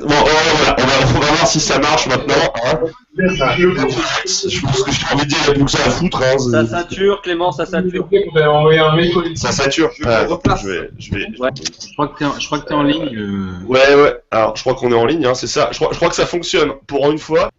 bon, voilà, on va voir si ça marche maintenant. Hein. Je pense que j'ai envie de dire, il n'y a plus que ça à foutre. Hein, ça sature, Clément, ça sature. ça sature. Je vais... Ouais. Je crois que t'es en ligne. Ouais. Alors, je crois qu'on est en ligne, hein, c'est ça. Je crois que ça fonctionne. Pour une fois.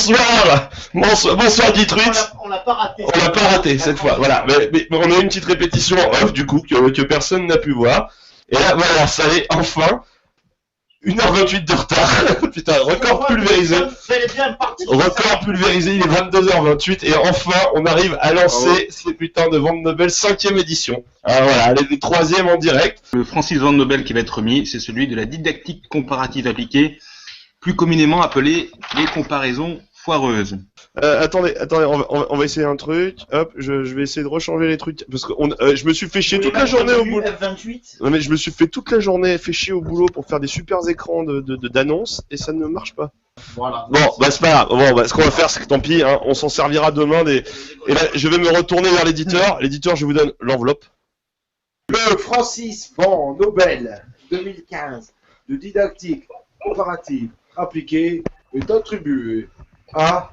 Voilà, bonsoir Guitruit. On l'a pas raté. On l'a pas raté cette fois, voilà. Mais on a une petite répétition en off du coup que personne n'a pu voir. Et là, voilà, ça y est, enfin. 1h28 de retard. Putain, record pulvérisé. Record pulvérisé, il est 22h28 et enfin on arrive à lancer ces putains de Ventes Nobel 5e édition. Alors voilà, les 3e en direct. Le Francis Ventes Nobel qui va être remis, c'est celui de la didactique comparative appliquée, plus communément appelée les comparaisons foireuses. Attendez, on va essayer un truc. Hop, je vais essayer de rechanger les trucs parce que je me suis fait chier toute la journée au boulot. Non mais je me suis fait toute la journée fait chier au boulot pour faire des super écrans d'annonces et ça ne marche pas. Voilà. Bon, bah c'est pas grave. Bon, bah, ce qu'on va faire, c'est que tant pis, hein, on s'en servira demain. Et là, je vais me retourner vers l'éditeur. L'éditeur, je vous donne l'enveloppe. Le Francis Van Nobel 2015 de didactique comparative appliquée est attribué à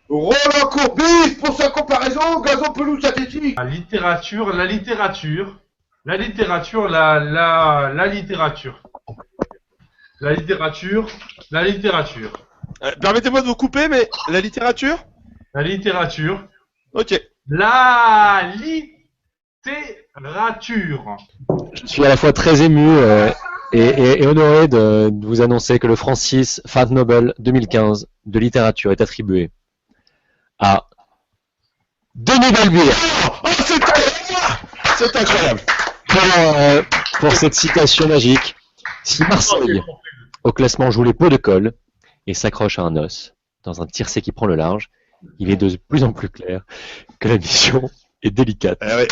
Roland Courbis pour sa comparaison gazon pelouse synthétique. La littérature. Permettez-moi de vous couper, mais la littérature. Ok. La littérature. Je suis à la fois très ému et honoré de vous annoncer que le Francis Van Nobel 2015 de littérature est attribué à Denis Balbir. Oh, c'est incroyable. Pour cette citation magique, si Marseille, au classement, joue les pots de colle et s'accroche à un os dans un tiercé qui prend le large, il est de plus en plus clair que la mission est délicate. Ouais,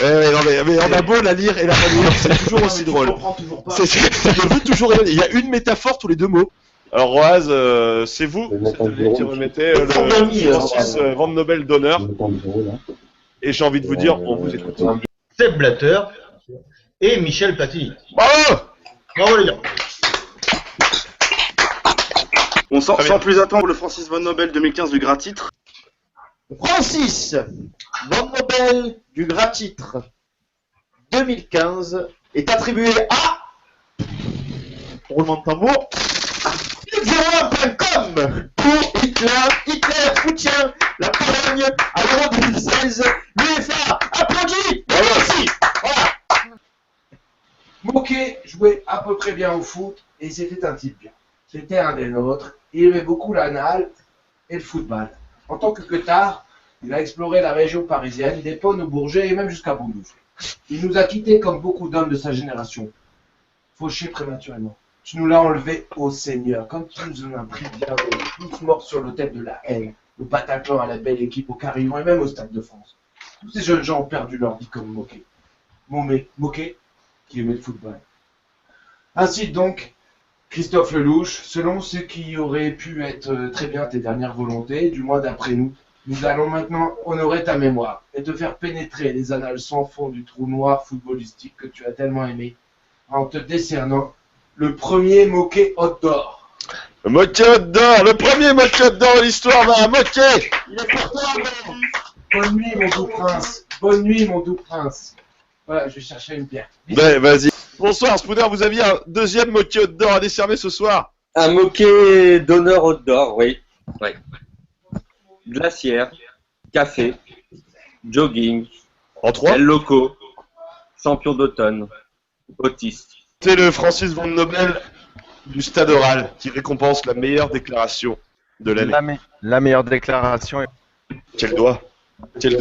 mais on a beau la lire et la relire, c'est toujours aussi drôle. Il y a une métaphore tous les 2 mots. Alors Roaz, c'est vous qui remettez le Francis Van Nobel d'honneur. Et j'ai envie de vous dire, on vous écoute. Seb Blatter et Michel Platini. Bravo! Bravo les gars. On sort sans plus attendre le Francis Van Nobel 2015 du gras titre. Francis Van Nobel du gras titre 2015 est attribué à roulement de tambour 01.com pour Hitler soutient la Pologne à l'Euro 2016. l'UEFA applaudit. Merci. Voilà. Moquet jouait à peu près bien au foot et c'était un type bien. C'était un des nôtres. Il aimait beaucoup l'anal et le football. En tant que queutard, il a exploré la région parisienne, des Ponts au Bourget et même jusqu'à Bondoufle. Il nous a quittés comme beaucoup d'hommes de sa génération, fauchés prématurément. Tu nous l'as enlevé au Seigneur, comme tu nous en as pris bien, tous morts sur l'autel de la haine, au Bataclan, à la belle équipe, au Carillon et même au Stade de France. Tous ces jeunes gens ont perdu leur vie comme Moquet. Moquet, qui aimait le football. Ainsi donc, Christophe Lelouch, selon ce qui aurait pu être très bien tes dernières volontés, du moins d'après nous, nous allons maintenant honorer ta mémoire et te faire pénétrer les annales sans fond du trou noir footballistique que tu as tellement aimé, en te décernant le premier Moquet Hot d'Or. Le Moquet Hot d'Or, le premier Moquet Hot d'Or de l'histoire d'un Moquet. Il est pour toi, bonne nuit, mon doux prince. Bonne nuit, mon doux prince. Voilà, je vais chercher une bière. Ben, vas-y. Bonsoir, Spooner, vous aviez un deuxième Moquet Hot d'Or à décerner ce soir. Un Moquet d'honneur Hot d'Or, oui. Glacière, café, jogging, en 3 locaux, champion d'automne, autiste. C'est le Francis Van Nobel du Stade Oral qui récompense la meilleure déclaration de l'année. La meilleure déclaration. Quel doigt. C'était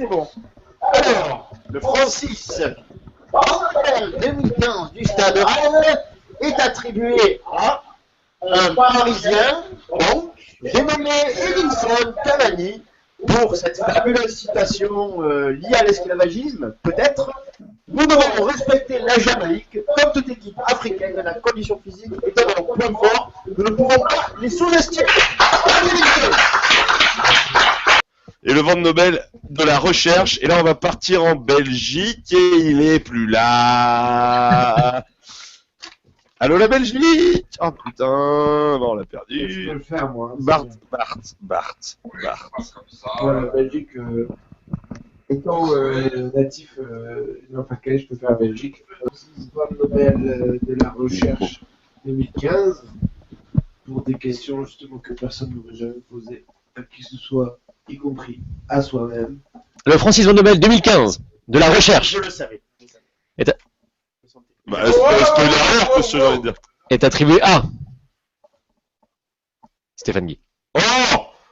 bon. Alors, le Francis Van Nobel 2015 du Stade Rennes est attribué à un Parisien, donc, j'ai nommé Edinson Cavani, pour cette fabuleuse citation liée à l'esclavagisme, peut-être. Nous devons respecter la Jamaïque, comme toute équipe africaine, la condition physique étant leur point fort, nous ne pouvons pas les sous-estimer. Et le Vent Nobel de la recherche. Et là, on va partir en Belgique et il est plus là. Allô la Belgique. Oh putain, bon, on l'a Je perdu. peux le faire, moi. Bart. Voilà, la Belgique, étant natif d'un paquet, je peux faire la Belgique. Prix Nobel de la recherche 2015, pour des questions justement que personne n'aurait jamais posées à qui que ce soit, y compris à soi-même. Le Francis Van Nobel 2015 de la recherche Je le savais. Bah, spoiler alert, que ce que j'ai envie de dire. est attribué à Stéphane Guy. Oh,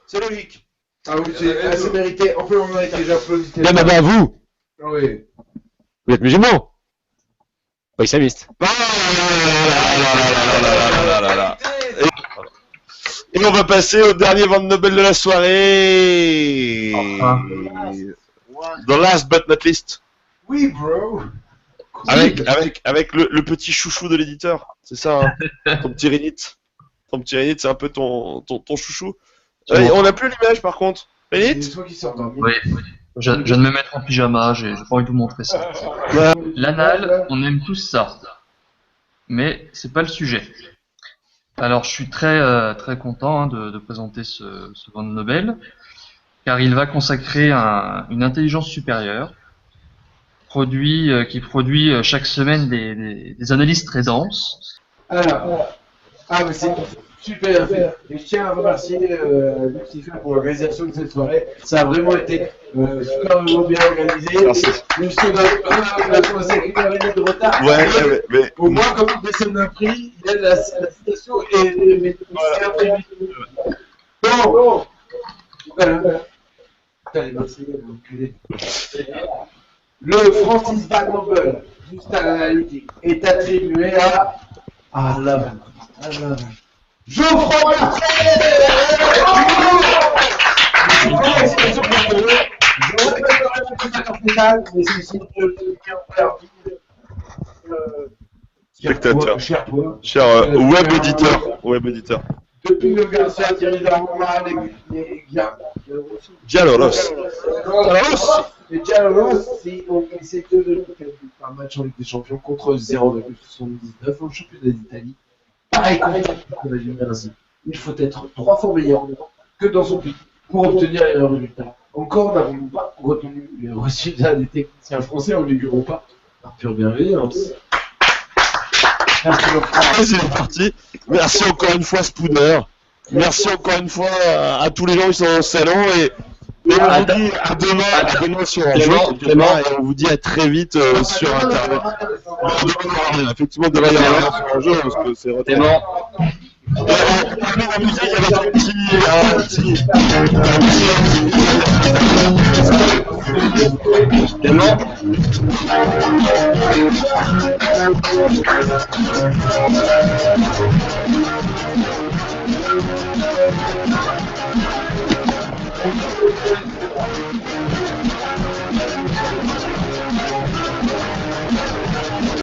c'est logique. Ah oui, c'est assez mérité. Enfin, on a été j'applaudis. Bien, bah, vous, Ah oui. vous êtes musulman, pas islamiste. Ah, là, là, là. Et on va passer au dernier Vent Nobel de la soirée. The last but not least. Oui, bro. Avec le petit chouchou de l'éditeur. C'est ça, hein. Ton petit Rinit. Ton petit Rinit, c'est un peu ton chouchou. On n'a plus l'image par contre. Rinit. C'est toi qui sors dormir. Oui, je viens de me mettre en pyjama, j'ai pas envie de vous montrer ça. L'anal, on aime tous ça. Mais c'est pas le sujet. Alors je suis très content de présenter ce Vent Nobel, car il va consacrer une intelligence supérieure qui produit chaque semaine des analyses très denses. Alors, mais c'est super fait. Et je tiens à remercier Lucifer pour l'organisation de cette soirée. Ça a vraiment été super bien organisé. Merci. Jusqu'à la consacré une heure et demie de retard. Ouais, mais Au moins, comme il décède d'un prix, il y a la citation et c'est imprévu. Bon. Voilà. Putain, les Marseillais, vous enculés. Le Francis Van Nobel, juste à l'analytique, est attribué à... Ah là, Geoffroy Marseille. Je répéterai mais c'est aussi spectateur. Cher toi. Cher web éditeur. Depuis le Garcia, Thierry Darrois, les Dialoros. Et Dialoros, c'est un match en Ligue des Champions contre 0,79 en championnat d'Italie. Pareil qu'on a vu ainsi. Il faut être 3 fois meilleur que dans son pays pour obtenir les mêmes résultats. Encore n'avons-nous pas retenu les résultats des techniciens français en Ligue Europa par pure bienveillance. Merci C'est parti. Merci encore une fois Spooner. Merci encore une fois à tous les gens qui sont dans le salon et on vous dit à demain sur un jeu et on vous dit à très vite sur internet. Effectivement, demain il y aura sur un jeu parce que c'est retard. La musique avec un petit. Tellement.